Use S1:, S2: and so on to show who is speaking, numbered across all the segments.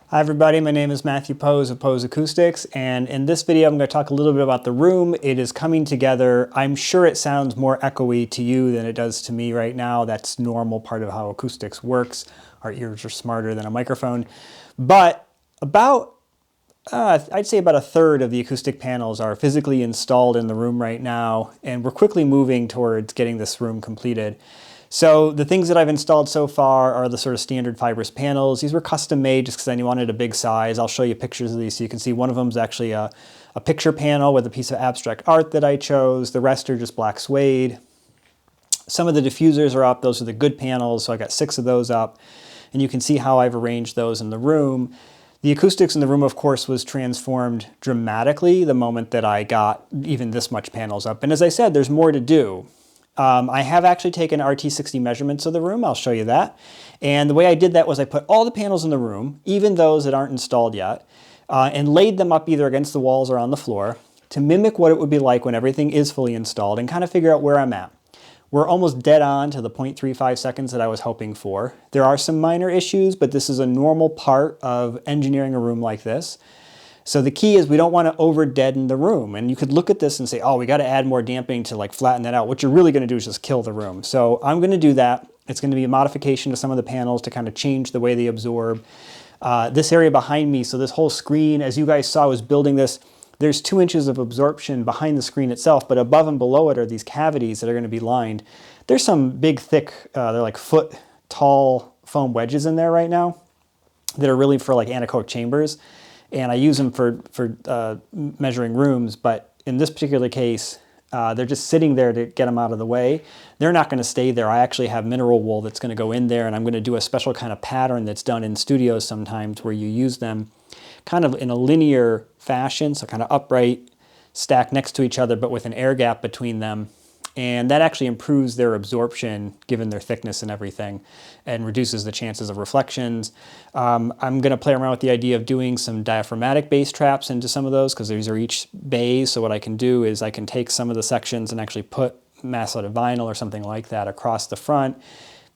S1: Hi everybody, my name is Matthew Pose of Pose Acoustics, and in this video I'm going to talk a little bit about the room. It is coming together. I'm sure it sounds more echoey to you than it does to me right now. That's normal, part of how acoustics works. Our ears are smarter than a microphone. But I'd say about a third of the acoustic panels are physically installed in the room right now, and we're quickly moving towards getting this room completed. So the things that I've installed so far are the sort of standard fibrous panels. These were custom made just because I wanted a big size. I'll show you pictures of these so you can see one of them is actually a picture panel with a piece of abstract art that I chose. The rest are just black suede. Some of the diffusers are up. Those are the good panels, so I got 6 of those up. And you can see how I've arranged those in the room. The acoustics in the room, of course, was transformed dramatically the moment that I got even this much panels up. And as I said, there's more to do. I have actually taken RT60 measurements of the room. I'll show you that. And the way I did that was I put all the panels in the room, even those that aren't installed yet, and laid them up either against the walls or on the floor to mimic what it would be like when everything is fully installed and kind of figure out where I'm at. We're almost dead on to the 0.35 seconds that I was hoping for. There are some minor issues, but this is a normal part of engineering a room like this. So the key is we don't want to over deaden the room. And you could look at this and say, oh, we got to add more dampening to like flatten that out. What you're really going to do is just kill the room. So I'm going to do that. It's going to be a modification to some of the panels to kind of change the way they absorb. This area behind me, so this whole screen, as you guys saw, was building this. There's 2 inches of absorption behind the screen itself, but above and below it are these cavities that are going to be lined. There's some big, thick, they're like foot tall foam wedges in there right now that are really for like anechoic chambers. And I use them for measuring rooms, but in this particular case, they're just sitting there to get them out of the way. They're not going to stay there. I actually have mineral wool that's going to go in there, and I'm going to do a special kind of pattern that's done in studios sometimes where you use them kind of in a linear fashion, so kind of upright, stacked next to each other, but with an air gap between them. And that actually improves their absorption given their thickness and everything, and reduces the chances of reflections. I'm going to play around with the idea of doing some diaphragmatic bass traps into some of those because these are each bays. So what I can do is I can take some of the sections and actually put massolated vinyl or something like that across the front.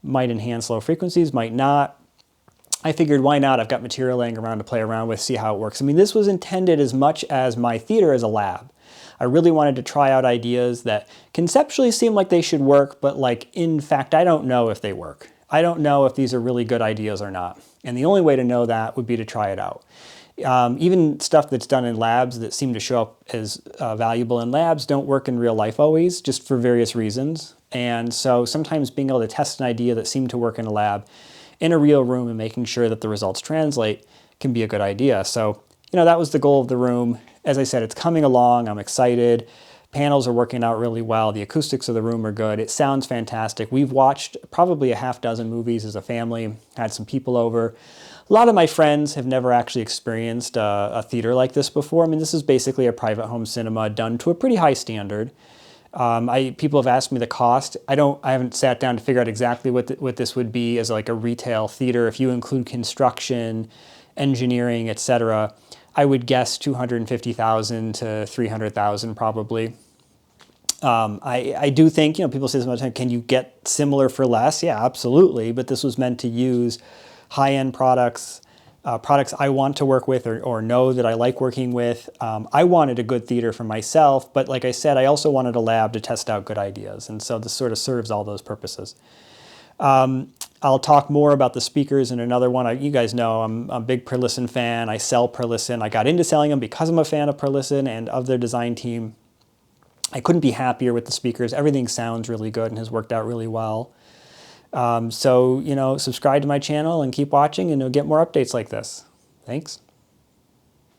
S1: Might enhance low frequencies, might not. I figured why not? I've got material laying around to play around with, see how it works. I mean, this was intended as much as my theater as a lab. I really wanted to try out ideas that conceptually seem like they should work, but like in fact, I don't know if they work. I don't know if these are really good ideas or not. And the only way to know that would be to try it out. Even stuff that's done in labs that seem to show up as valuable in labs don't work in real life always, just for various reasons. And so sometimes being able to test an idea that seemed to work in a lab in a real room and making sure that the results translate can be a good idea. So, that was the goal of the room. As I said, it's coming along. I'm excited. Panels are working out really well. The acoustics of the room are good. It sounds fantastic. We've watched probably a half-dozen movies as a family, had some people over. A lot of my friends have never actually experienced a theater like this before. I mean, this is basically a private home cinema done to a pretty high standard. People have asked me the cost. I haven't sat down to figure out exactly what this would be as like a retail theater. If you include construction, engineering, etc., I would guess $250,000 to $300,000 probably. I do think, people say sometimes, can you get similar for less? Yeah, absolutely. But this was meant to use high-end products, products I want to work with or know that I like working with. I wanted a good theater for myself, but like I said, I also wanted a lab to test out good ideas. And so this sort of serves all those purposes. I'll talk more about the speakers in another one. You guys know I'm a big Perlisten fan. I sell Perlisten. I got into selling them because I'm a fan of Perlisten and of their design team. I couldn't be happier with the speakers. Everything sounds really good and has worked out really well. So, subscribe to my channel and keep watching, and you'll get more updates like this. Thanks.